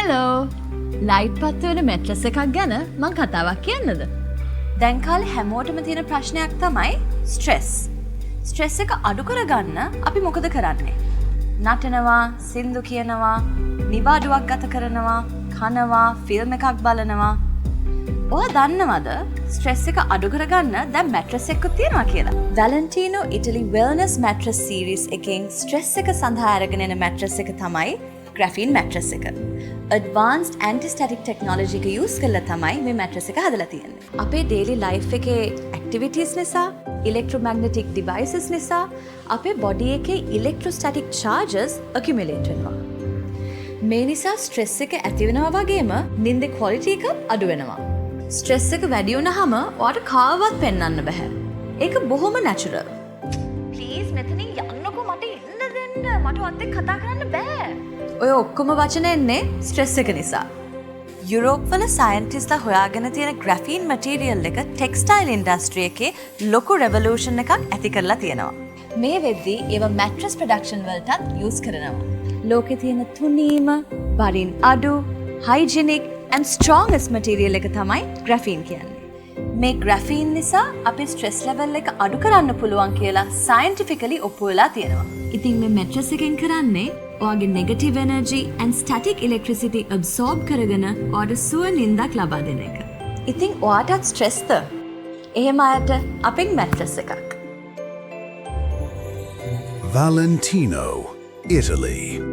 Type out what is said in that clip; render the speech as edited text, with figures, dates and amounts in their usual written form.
Hello light පත්වන මැට්‍රස් එකක් ගැන මං කතාවක් කියන්නද? දැන් කාලේ හැමෝටම තියෙන ප්‍රශ්නයක් තමයි ස්ට්‍රෙස්. ස්ට්‍රෙස් එක අඩු කරගන්න අපි මොකද කරන්නේ? නටනවා, සින්දු කියනවා, නිවාඩුවක් ගත කරනවා, කනවා, ෆිල්ම් එකක් බලනවා. ඔයා දන්නවද ස්ට්‍රෙස් එක අඩු කරගන්න දැන් මැට්‍රස් එකක් තියෙනවා කියලා? Valentino Italy Wellness Mattress Series එකෙන් ස්ට්‍රෙස් එක සඳහා අරගෙන එන මැට්‍රස් එක තමයි Graphene mattress එක. Advanced anti-static technology එක use කරලා තමයි මේ mattress එක හදලා තියෙන්නේ. අපේ daily life එකේ activities නිසා, electromagnetic devices නිසා අපේ body එකේ electrostatic charges accumulate වෙනවා. මේ නිසා stress එක ඇති වෙනවා වගේම නිින්දේ quality එකත් අඩු වෙනවා. stress එක වැඩි වුණාම ඔයාට කාවවත් පෙන්වන්න බෑ. ඒක බොහොම natural. please මෙතනින් යන්නකෝ මට ඉන්න දෙන්න. මට ඔයත් එක්ක කතා කරන්න බෑ. ඔය ඔක්කොම වචන එන්නේ ස්ට්‍රෙස් එක නිසා. යුරෝප් වල සයන්ටිස්ට්ලා හොයාගෙන තියෙන ග්‍රැෆීන් මැටීරියල් එක ටෙක්ස්ටයිල් ඉන්ඩස්ට්‍රි එකේ ලොකු රෙවොලූෂන් එකක් ඇති කරලා තියෙනවා. මේ වෙද්දී ඒව මැට්‍රස් ප්‍රොඩක්ෂන් වලටත් යූස් කරනවා. ලෝකේ තියෙන තුනීම, බරින් අඩු, හයිජිනික් and strongest material එක තමයි ග්‍රැෆීන් කියන්නේ. මේ ග්‍රැෆීන් නිසා අපේ ස්ට්‍රෙස් ලෙවල් එක අඩු කරන්න පුළුවන් කියලා scientifically ඔප්පු වෙලා තියෙනවා. ඉතින් මේ මැට්‍රස් එකෙන් කරන්නේ ඔයාගේ negative energy and static electricity absorb කරගෙන ඔයාට සුව නිින්දක් ලබා දෙන එක. ඉතින් ඔයාටත් ස්ට්‍රෙස්ද? එහෙම අයට අපෙන් මැට්‍රස් එකක්. Valentino, Italy.